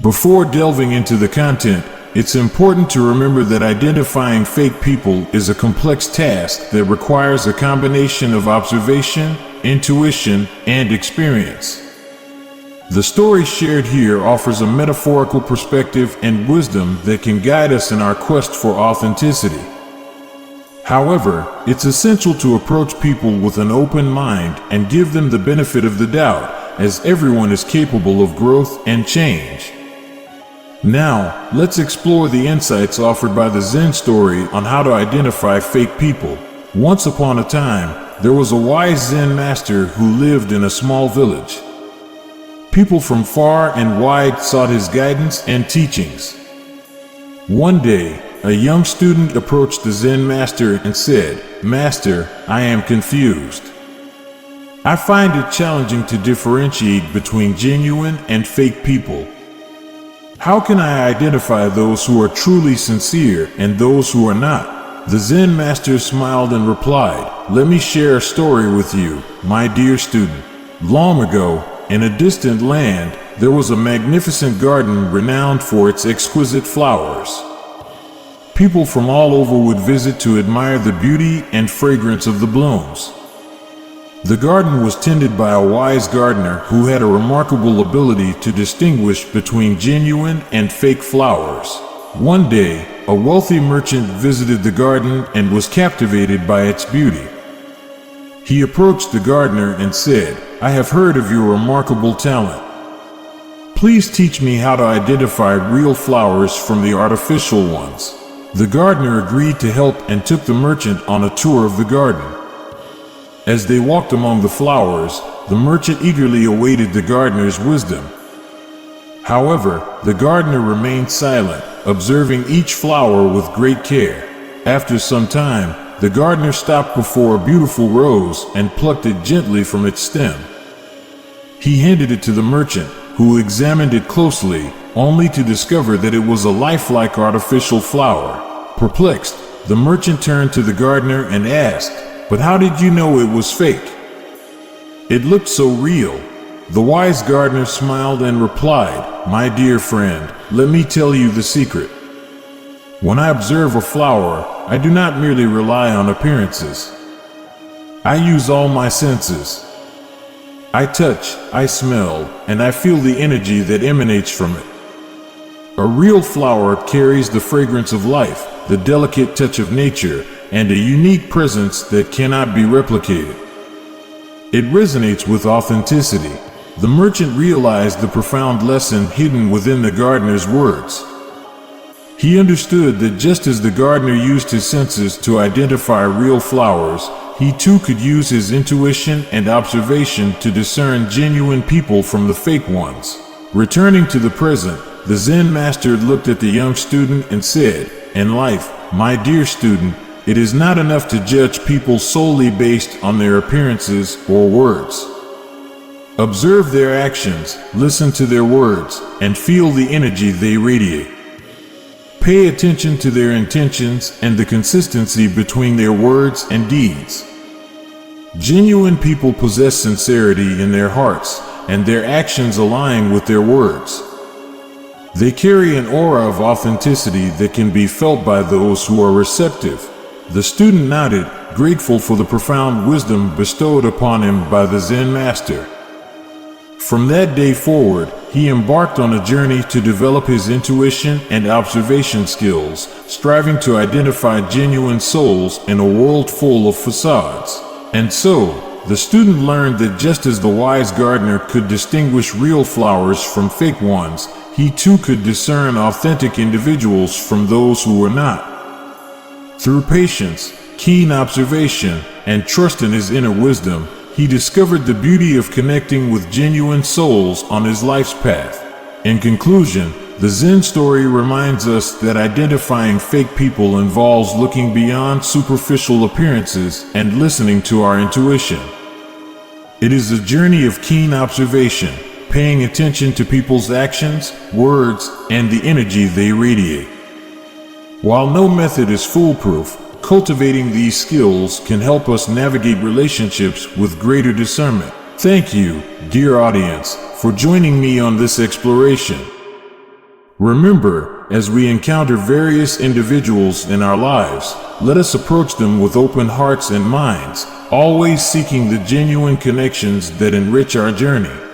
Before delving into the content, it's important to remember that identifying fake people is a complex task that requires a combination of observation, intuition, and experience. The story shared here offers a metaphorical perspective and wisdom that can guide us in our quest for authenticity. However, it's essential to approach people with an open mind and give them the benefit of the doubt, as everyone is capable of growth and change. Now, let's explore the insights offered by the Zen story on how to identify fake people. Once upon a time, there was a wise Zen master who lived in a small village. People from far and wide sought his guidance and teachings. One day, a young student approached the Zen master and said, "Master, I am confused. I find it challenging to differentiate between genuine and fake people. How can I identify those who are truly sincere and those who are not?" The Zen master smiled and replied, "Let me share a story with you, my dear student. Long ago, in a distant land, there was a magnificent garden renowned for its exquisite flowers. People from all over would visit to admire the beauty and fragrance of the blooms. The garden was tended by a wise gardener who had a remarkable ability to distinguish between genuine and fake flowers. One day, a wealthy merchant visited the garden and was captivated by its beauty. He approached the gardener and said, "I have heard of your remarkable talent. Please teach me how to identify real flowers from the artificial ones." The gardener agreed to help and took the merchant on a tour of the garden. As they walked among the flowers, the merchant eagerly awaited the gardener's wisdom. However, the gardener remained silent, observing each flower with great care. After some time, the gardener stopped before a beautiful rose and plucked it gently from its stem. He handed it to the merchant, who examined it closely, only to discover that it was a lifelike artificial flower. Perplexed, the merchant turned to the gardener and asked, "But how did you know it was fake? It looked so real." The wise gardener smiled and replied, "My dear friend, let me tell you the secret. When I observe a flower, I do not merely rely on appearances. I use all my senses. I touch, I smell, and I feel the energy that emanates from it. A real flower carries the fragrance of life, the delicate touch of nature, and a unique presence that cannot be replicated. It resonates with authenticity." The merchant realized the profound lesson hidden within the gardener's words. He understood that just as the gardener used his senses to identify real flowers, he too could use his intuition and observation to discern genuine people from the fake ones. Returning to the present, the Zen master looked at the young student and said, "In life, my dear student, it is not enough to judge people solely based on their appearances or words. Observe their actions, listen to their words, and feel the energy they radiate. Pay attention to their intentions and the consistency between their words and deeds. Genuine people possess sincerity in their hearts, and their actions align with their words. They carry an aura of authenticity that can be felt by those who are receptive." The student nodded, grateful for the profound wisdom bestowed upon him by the Zen master. From that day forward, he embarked on a journey to develop his intuition and observation skills, striving to identify genuine souls in a world full of facades. And so, the student learned that just as the wise gardener could distinguish real flowers from fake ones, he too could discern authentic individuals from those who were not. Through patience, keen observation, and trust in his inner wisdom, he discovered the beauty of connecting with genuine souls on his life's path. In conclusion, the Zen story reminds us that identifying fake people involves looking beyond superficial appearances and listening to our intuition. It is a journey of keen observation, paying attention to people's actions, words, and the energy they radiate. While no method is foolproof, cultivating these skills can help us navigate relationships with greater discernment. Thank you, dear audience, for joining me on this exploration. Remember, as we encounter various individuals in our lives, let us approach them with open hearts and minds, always seeking the genuine connections that enrich our journey.